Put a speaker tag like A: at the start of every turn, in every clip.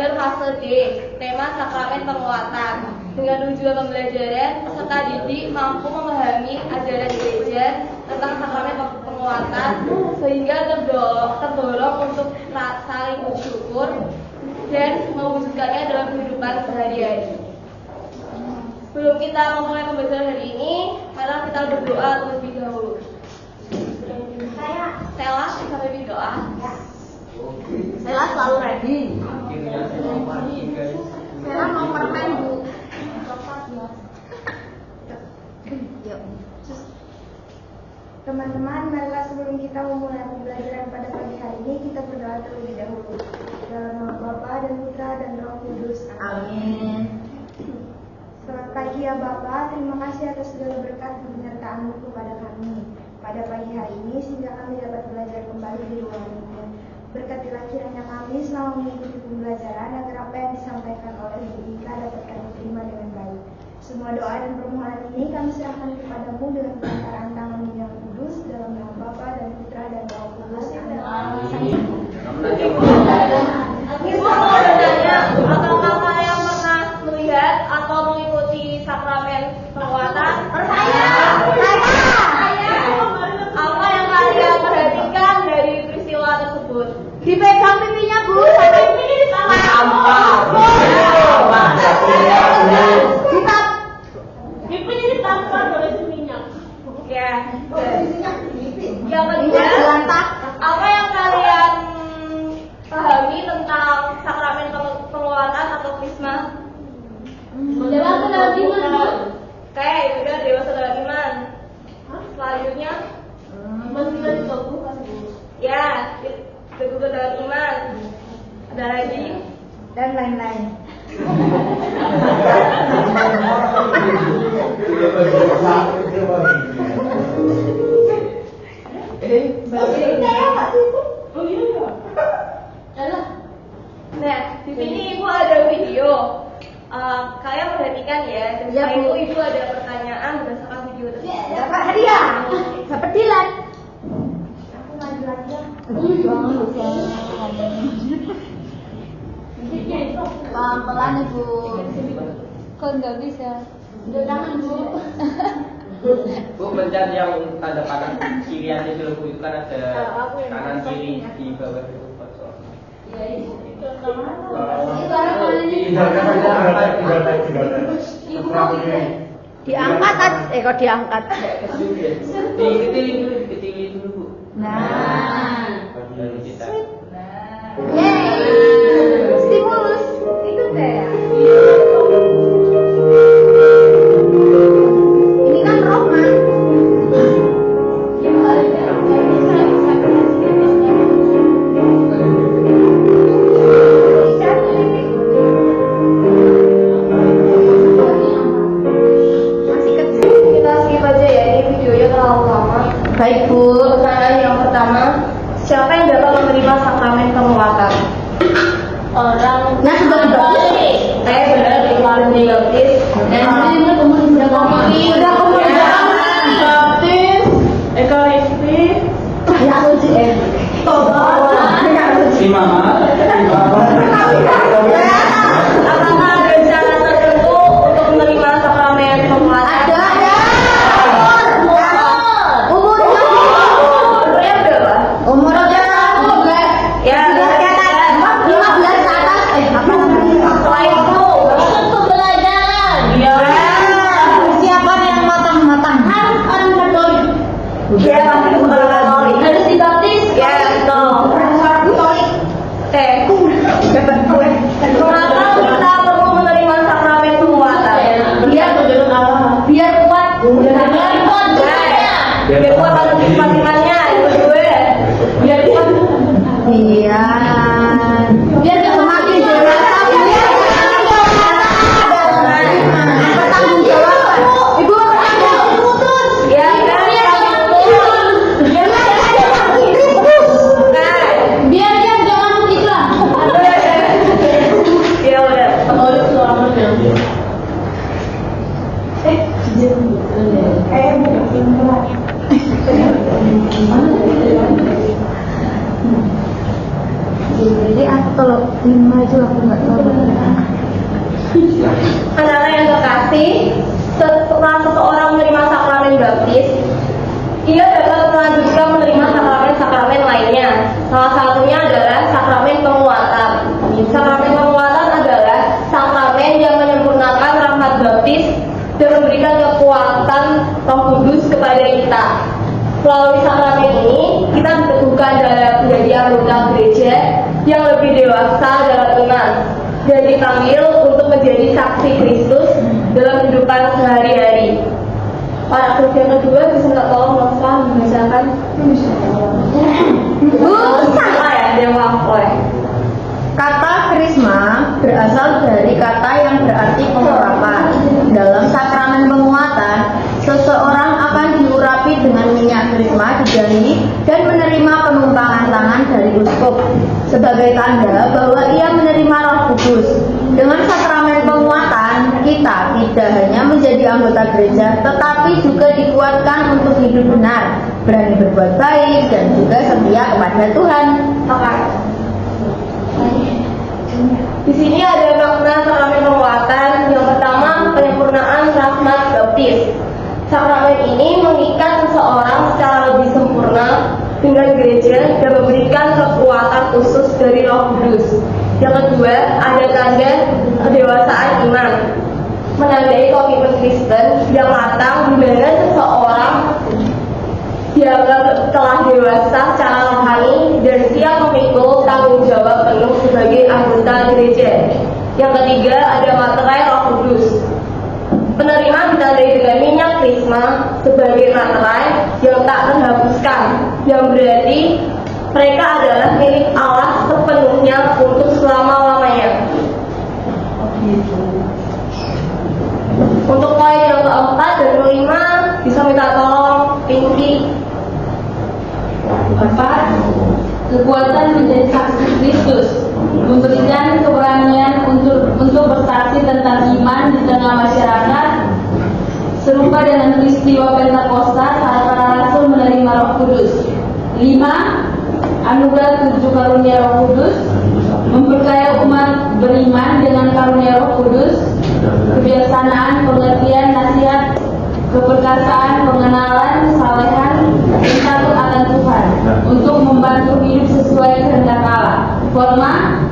A: belajar fase D, tema sakramen penguatan. Dengan tujuan pembelajaran, peserta didik mampu memahami ajaran gereja tentang sakramen penguatan sehingga terdorong untuk saling bersyukur dan mewujudkannya dalam kehidupan sehari-hari. Sebelum kita memulai pembelajaran hari ini, mari kita berdoa terlebih dahulu. Stella sampai berdoa. Stella selalu ready. Stella mau permen, Bu. Yuk.
B: Teman-teman, marilah sebelum kita memulai pembelajaran pada pagi hari ini, kita berdoa terlebih dahulu. Dalam nama Bapa dan Putra dan Roh Kudus.
A: Amin.
B: Selamat pagi ya Bapa, terima kasih atas segala berkat penyertaan-Mu kepada kami pada pagi hari ini sehingga kami dapat belajar kembali di ruangan ini. Berkatilah kiranya kami selama mengikuti pembelajaran agar apa yang disampaikan oleh Ibu Ika dapat kami terima dengan baik. Semua doa dan permohonan ini kami serahkan kepadamu dengan perantaraan tangan-Mu yang kudus dalam nama Bapa dan Putra dan Roh Kudus. Amin.
A: Ibu mau bertanya, apakah kalian pernah melihat atau mengikuti sakramen penguatan? Saya. Apa yang kalian perhatikan dari peristiwa tersebut? Dipegang pipinya, Bu. Sampai pipi ditampar. Pipinya ditampar oleh minyak. Ya. Yang kedua, apa yang kalian pahami tentang sakramen penguatan atau krisma? Dewasa dalam iman. Oke, udah dewasa dalam iman. Selanjutnya, masih ya, teguh dalam iman. Ada lagi
B: Dan lain-lain.
A: Nah, di sini Ibu ada video. Kalian perhatikan ya. Dan setelah itu Ibu ada pertanyaan berdasarkan video tersebut.
B: Dapat hadiah. Dapat dilan. Aku maju lagi ya.
C: Pelan-pelan Ibu. Kok nggak bisa?
A: Jangan Bu.
D: Bu, pencet yang tanda panah kirian itu Bu, itu kan ada kanan kiri di bawah itu.
C: Diangkat kok diangkat.
D: Diketilin dulu Bu.
C: Nah.
D: Baru kita.
C: Yeay. Stimulus.
B: Itu deh.
C: Ini kan Roma. Masih kecil.
A: Kita skip aja ya, ini videonya terlalu lama.
C: Baik Bu.
A: Pertanyaan yang pertama, siapa yang dapat menerima sakramen penguatan? Orang
C: Nah, sudah dibaptis.
A: benar dibaptis.
C: Dan ini umur berapa?
A: Sudah umur dibaptis, Ekaristi,
C: Ya uji.
D: Si Mama.
A: apakah ada syarat tertentu untuk menerima sakramen penguatan?
C: Ada.
A: Umurnya berapa?
C: Umurnya 15.
A: Ya,
C: 15 ke atas. Apa namanya?
A: selain itu,
C: Pembelajaran.
A: dia
C: Persiapan yang matang-matang. Harus orang Katolik.
A: dia pasti bukan Katolik.
C: Harus dibaptis.
A: Ya, betul.
C: Katolik.
A: Kenapa kita perlu menerima sakramen penguatan?
C: Biar kuat.
A: Biar kuat masing-masingnya, itu gue.
C: Biar kuat. Iya. Biar semakin dewasa. Biar bertanggung jawab. Ibu putus.
A: Ya, kan?
C: Biar dia jangan begitu lah.
A: Ya udah.
C: Jadi kalau 5 itu aku nggak tahu.
A: Anak-anak yang terkasih, setelah seseorang menerima sakramen baptis, ia dapat melanjutkan menerima sakramen-sakramen lainnya. Salah satunya adalah sakramen penguatan. Sakramen penguatan adalah sakramen yang menyempurnakan rahmat baptis dan memberikan kekuatan Roh Kudus kepada kita. Melalui sakramen ini, kita diteguhkan dalam menjadi anggota gereja yang lebih dewasa dalam iman dan dipanggil untuk menjadi saksi Kristus dalam kehidupan sehari-hari. Paragraf yang kedua bisa minta tolong Nova membacakan. Sama ya, Dewa Koy.
C: Kata krisma berasal dari kata yang berarti pengurapan. Dalam sakramen penguatan, seseorang akan diurapi dengan minyak krisma di jari dan menerima penumpangan tangan dari uskup sebagai tanda bahwa ia menerima Roh Kudus. Dengan sakramen penguatan, kita tidak hanya menjadi anggota gereja, tetapi juga dikuatkan untuk hidup benar, berani berbuat baik, dan juga setia kepada Tuhan.
A: Di sini ada makna sakramen penguatan. Yang pertama, penyempurnaan rahmat baptis. Sakramen ini mengikat seseorang secara lebih sempurna dengan gereja dan memberikan kekuatan khusus dari Roh Kudus. Yang kedua, ada tanda kedewasaan iman, menandai komitmen Kristen yang matang di mana seseorang dianggap telah dewasa secara rohani dan siap memikul tanggung jawab penuh sebagai anggota gereja. Yang ketiga, ada materai Roh Kudus. Penerima ditandai dengan minyak krisma sebagai materai yang tak terhapuskan, yang berarti mereka adalah milik Allah sepenuhnya untuk selama-lamanya. Untuk poin yang keempat dan kelima bisa minta tolong Pinky.
E: 4. Kekuatan menjadi saksi Kristus, memberikan keberanian untuk bersaksi tentang iman di tengah masyarakat, serupa dengan peristiwa Pentakosta saat para rasul menerima Roh Kudus. 5. Anugerah 7 karunia Roh Kudus, memperkaya umat beriman dengan karunia Roh Kudus, kebijaksanaan, pengertian, nasihat, keperkasaan, pengenalan, kesalehan, dan takut akan Tuhan untuk membantu hidup sesuai kehendak Allah. Forma,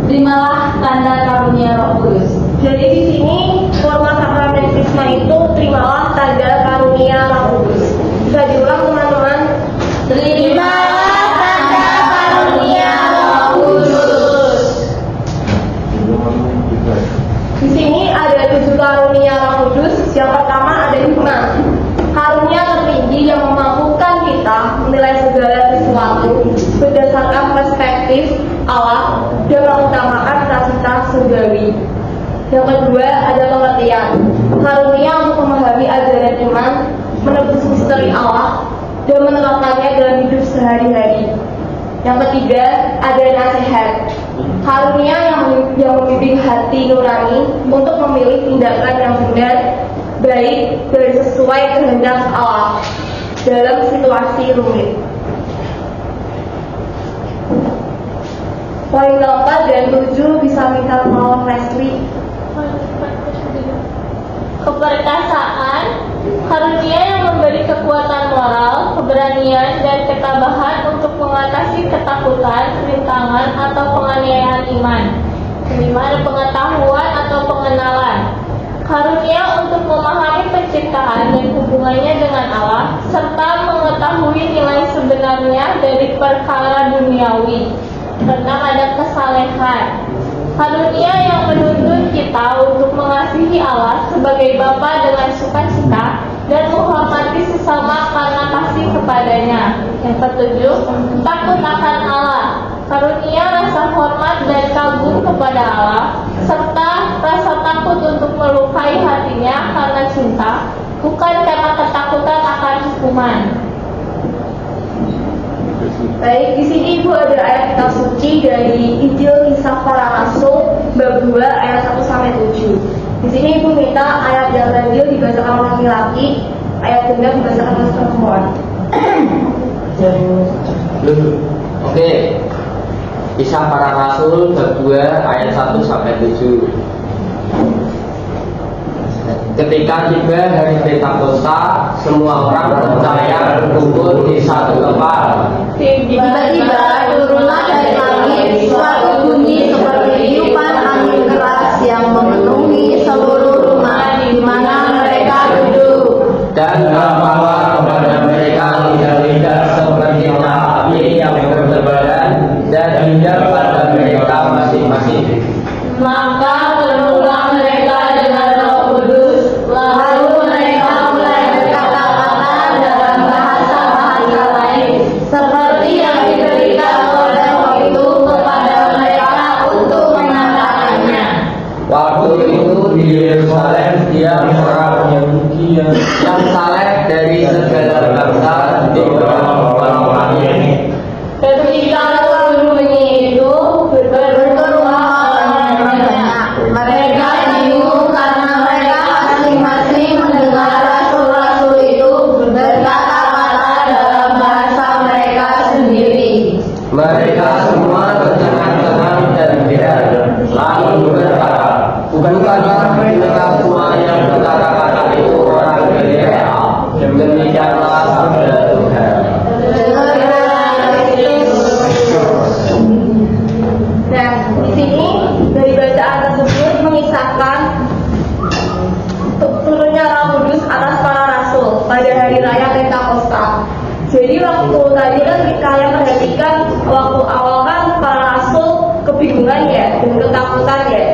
E: terimalah tanda karunia Roh Kudus.
A: Jadi di sini forma sakramen krisma itu terimalah tanda karunia Roh Kudus. Bisa diulang teman-teman?
C: Terimalah tanda karunia Roh Kudus.
A: Di sini ada 7 karunia Roh Kudus. Yang pertama ada hikmah, karunia tertinggi yang memampukan kita menilai segala sesuatu berdasarkan perspektif Allah dan mengutamakan cita-cita surgawi. Yang kedua ada pengertian, karunia untuk memahami ajaran iman, menebus misteri Allah dan menerapkannya dalam hidup sehari-hari. Yang ketiga ada nasihat, karunia yang membimbing hati nurani untuk memilih tindakan yang benar, baik dan sesuai kehendak Allah dalam situasi rumit. Poin keempat dan 7 bisa minta tolong Leslie.
F: Keperkasaan, karunia yang memberi kekuatan moral, keberanian, dan ketabahan untuk mengatasi ketakutan, rintangan, atau penganiayaan iman. Kelima, ada pengetahuan atau pengenalan, karunia untuk memahami penciptaan dan hubungannya dengan Allah, serta mengetahui nilai sebenarnya dari perkara duniawi. Keenam, ada kesalehan, karunia yang menuntun kita untuk mengasihi Allah sebagai Bapa dengan sukacita dan menghormati sesama karena kasih kepadanya. Yang ketujuh, takut akan Allah, karunia rasa hormat dan kagum kepada Allah, serta rasa takut untuk melukai hatinya karena cinta, bukan karena ketakutan akan hukuman.
A: Baik, di sini Ibu ada ayat kitab suci dari Injil Kisah Para Rasul bab 2 ayat 1 sampai 7. Di sini Ibu minta ayat yang ganjil dibacakan laki-laki, ayat genap dibacakan oleh perempuan.
D: Oke. Kisah Para Rasul bab 2 ayat 1 sampai 7. Ketika tiba hari Pentakosta, semua orang percaya berkumpul di satu tempat.
C: Tiba-tiba turunlah dari langit suatu bunyi seperti tiupan angin keras yang memenuhi seluruh rumah di mana mereka duduk.
D: Dan nampaklah kepada mereka lidah-lidah seperti api yang bertebaran dan hinggap pada mereka masing-masing.
F: Maka penuhlah mereka dengan Roh Kudus, lalu mereka mulai berkata-kata dalam bahasa-bahasa lain, seperti yang diberikan oleh Roh itu kepada mereka untuk mengatakannya.
D: Waktu itu di Yerusalem tiap orang Yahudi yang saleh dari segala bangsa di bawah ini.
F: Ketika bunyi itu berkerumun orang banyak, mereka bingung karena mereka masing-masing mendengar rasul-rasul itu berkata-kata dalam bahasa mereka sendiri.
D: Mereka semua tercengang-cengang dan heran, lalu berkata, bukankah mereka semua yang berkata-kata itu orang Galilea? Demikianlah sabda Tuhan.
A: Nah, di sini dari bacaan tersebut mengisahkan turunnya Roh Kudus atas para rasul pada hari raya Pentakosta. Jadi waktu tadi kan kalian perhatikan waktu awal kan para rasul kebingungan ya dan ketakutan ya.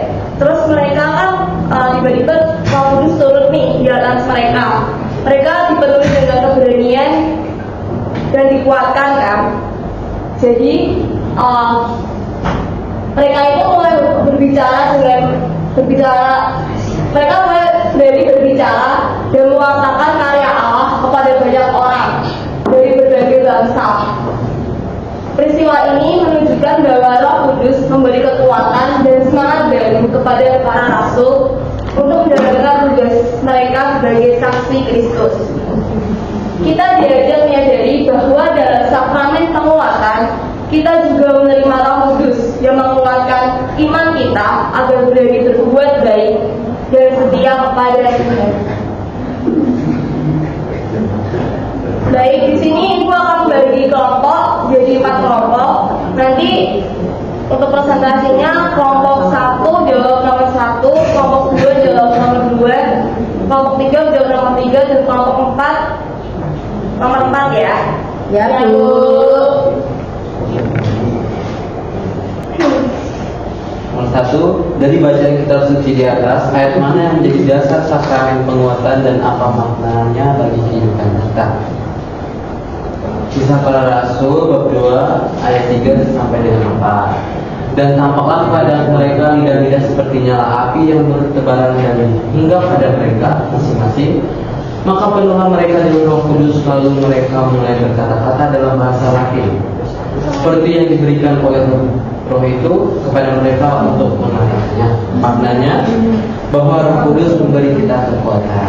A: Terus mereka kan tiba-tiba Roh Kudus turun nih di atas mereka. Mereka dipenuhi dengan keberanian dan dikuatkan kan. Jadi mereka itu mulai mereka mulai dari berbicara dan mewartakan karya Allah kepada banyak orang dari berbagai bangsa. Peristiwa ini menunjukkan bahwa Roh Kudus memberi kekuatan dan semangat baru kepada para rasul untuk menjalankan tugas mereka sebagai saksi Kristus. Kita diajak menyadari bahwa dalam sakramen penguatan kita juga menerima Roh Kudus yang menguatkan iman kita agar berani berbuat baik dan setia kepada Tuhan. Baik, di sini Ibu akan bagi kelompok jadi 4 kelompok. Nanti untuk presentasinya kelompok 1 jawab nomor 1, kelompok 2 jawab nomor 2, kelompok 3 jawab nomor 3, dan kelompok 4 nomor 4 ya.
C: Ya, Bu.
G: Nomor 1, dari bacaan kitab suci di atas, ayat mana yang menjadi dasar sakramen penguatan dan apa maknanya bagi kehidupan kita? Kisah Para Rasul bab 2 ayat 3 sampai dengan 4. Dan tampaklah kepada mereka lidah-lidah seperti nyala api yang bertebaran dan hingga pada mereka masing-masing. Maka penuhlah mereka dengan Roh Kudus, lalu mereka mulai berkata-kata dalam bahasa Latin, seperti yang diberikan oleh Roh itu kepada mereka untuk mengatakannya. Maknanya bahwa Roh Kudus memberi kita kekuatan.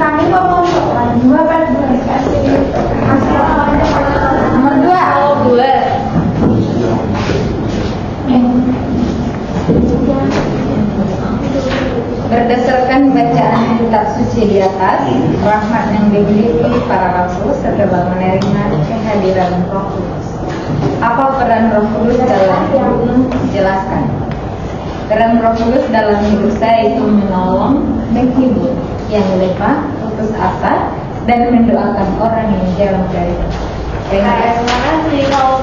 B: Kami ngomong nomor 2.
H: Berdasarkan bacaan kitab suci di atas, rahmat yang dimiliki para rasul setelah menerima kehadiran Roh Kudus. Apa peran Roh Kudus dalam hidup? Jelaskan. Peran Roh Kudus dalam hidup saya itu menolong, menghibur yang lemah, putus asa, dan mendoakan orang yang jauh dari
A: Terima kasih kalau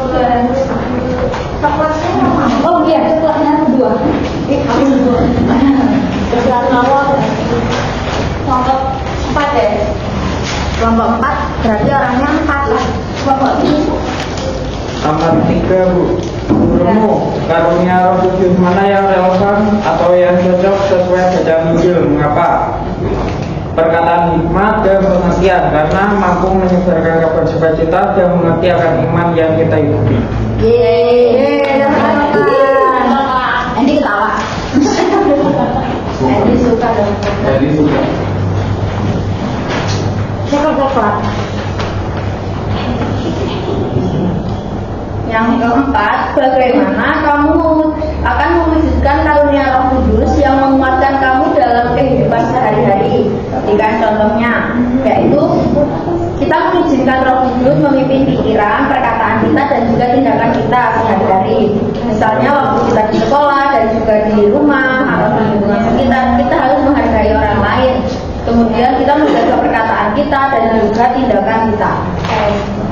H: Oh iya, coklatnya kedua.
A: Kelas nomor kelompok 4 ya.
C: Kelompok 4 berarti orangnya 4 lah.
A: Kelompok
I: Nomor 3, Bu. Menurutmu, karunia Roh Kudus mana yang relevan atau yang cocok sesuai bacaan Injil? Mengapa? Perkataan hikmat dan pengertian, karena mampu menyebarkan kabar sukacita dan mengerti akan iman yang kita ikuti.
C: Yeay, Andy ketawa. Andy suka dong.
G: Jadi sudah.
C: Coklat. Yang keempat, bagaimana kamu akan mewujudkan karunia Roh Kudus yang menguatkan kamu dalam kehidupan sehari-hari. Berikan contohnya, yaitu kita mengizinkan Roh Kudus memimpin pikiran, perkataan kita dan juga tindakan kita sehari-hari. Misalnya waktu kita di sekolah dan juga di rumah atau di lingkungan sekitar, kita harus menghargai orang lain. Kemudian kita menjaga perkataan kita dan juga tindakan kita.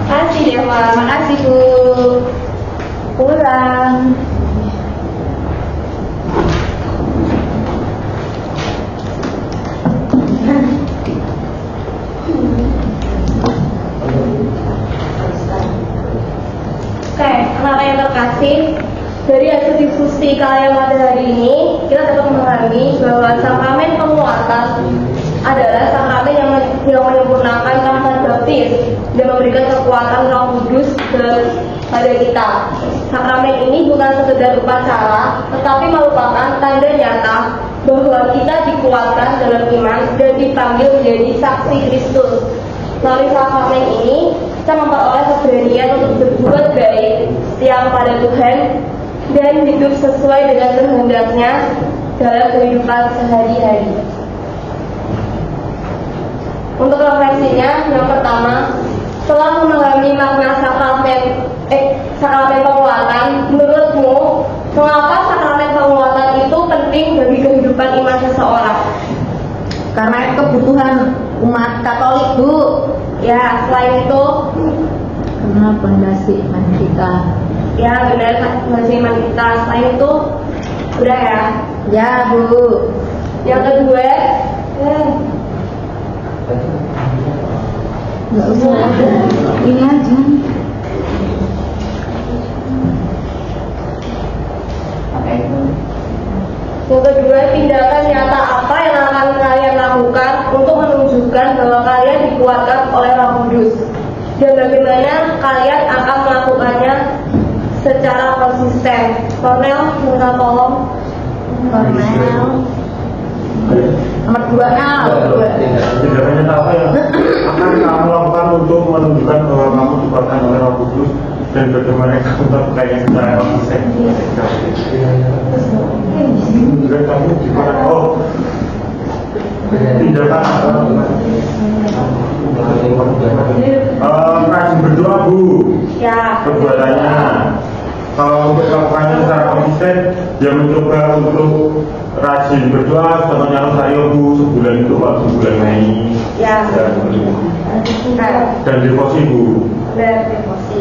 B: Makasih Dewa.
C: Makasih Bu. Pulang.
A: Oke, anak yang terkasih, dari hasil diskusi kalian pada hari ini, kita dapat memahami bahwa sakramen penguatan adalah sakramen yang menyempurnakan rahmat baptis dan memberikan kekuatan Roh Kudus pada kita. Sakramen ini bukan sekedar upacara, tetapi merupakan tanda nyata bahwa kita dikuatkan dalam iman dan dipanggil menjadi saksi Kristus. Melalui sakramen ini, kita memperoleh keberanian untuk berbuat baik, setia kepada Tuhan, dan hidup sesuai dengan kehendaknya dalam kehidupan sehari-hari. Untuk refleksinya, yang pertama, setelah memahami makna sakramen penguatan, menurutmu mengapa sakramen penguatan itu penting bagi kehidupan iman seseorang?
C: Karena kebutuhan umat Katolik, Bu.
A: Ya, selain itu,
C: Karena fondasi iman kita.
A: ya benar fondasi iman kita. Selain itu, udah ya.
C: Ya, Bu.
A: Yang kedua,
C: Enggak usah. Ini aja.
A: yang kedua, tindakan nyata apa yang akan kalian lakukan untuk menunjukkan bahwa kalian dikuatkan oleh Roh Kudus, dan bagaimana kalian akan melakukannya secara konsisten. Kornel, minta tolong.
C: Kornel. Nomor 2.
J: Tindakannya apa yang akan kamu lakukan untuk menunjukkan bahwa kamu dikuatkan oleh Roh Kudus dan bagaimana kamu melakukannya secara konsisten? Menunjukkan kamu dikuatkan. Oh, tindakan apa? Rajin berdoa, Bu.
A: Ya.
J: Perbuatannya. Kalau untuk melakukannya secara konsisten, dia mencoba untuk rajin berdoa, contohnya Rosario, Bu, sebulan itu sebulan Mei.
A: Ya.
J: Dan devosi, Bu.
A: Dan devosi.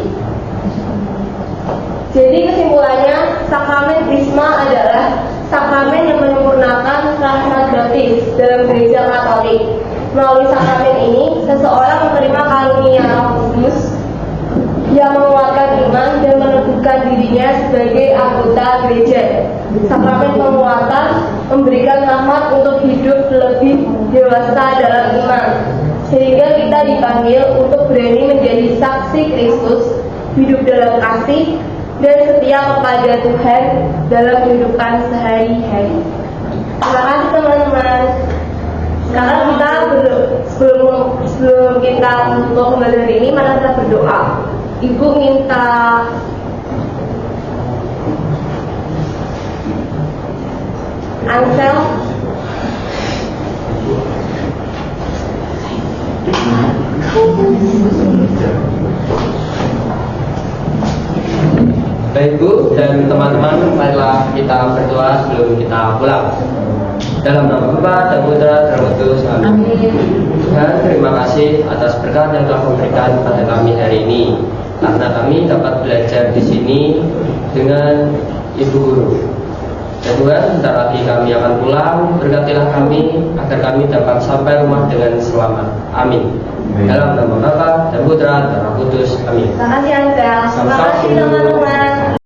A: Jadi kesimpulannya, sakramen Krisma adalah sakramen yang menyempurnakan rahmat baptis dalam gereja Katolik. Melalui sakramen ini, seseorang menerima karunia Roh Kudus yang menguatkan iman dan meneguhkan dirinya sebagai anggota gereja. Sakramen penguatan memberikan rahmat untuk hidup lebih dewasa dalam iman, sehingga kita dipanggil untuk berani menjadi saksi Kristus, hidup dalam kasih, dan setia kepada Tuhan dalam kehidupan sehari-hari. Terima kasih teman-teman. Sekarang kita sebelum kita untuk kembali hari ini, mari kita berdoa. Ibu minta Ansel.
D: Baik Bu dan teman-teman, marilah kita berdoa sebelum kita pulang. Dalam nama Bapa dan Putra dan Roh Kudus. Amin. Tuhan, terima kasih atas berkat yang telah memberikan pada kami hari ini, karena kami dapat belajar di sini dengan Ibu Guru. Dan Tuhan, sebentar lagi kami akan pulang. Berkatilah kami agar kami dapat sampai rumah dengan selamat. Amin. Dalam nama Bapa dan Putra dan Roh Kudus. Amin.
A: Terima kasih Ansel. Terima kasih teman-teman.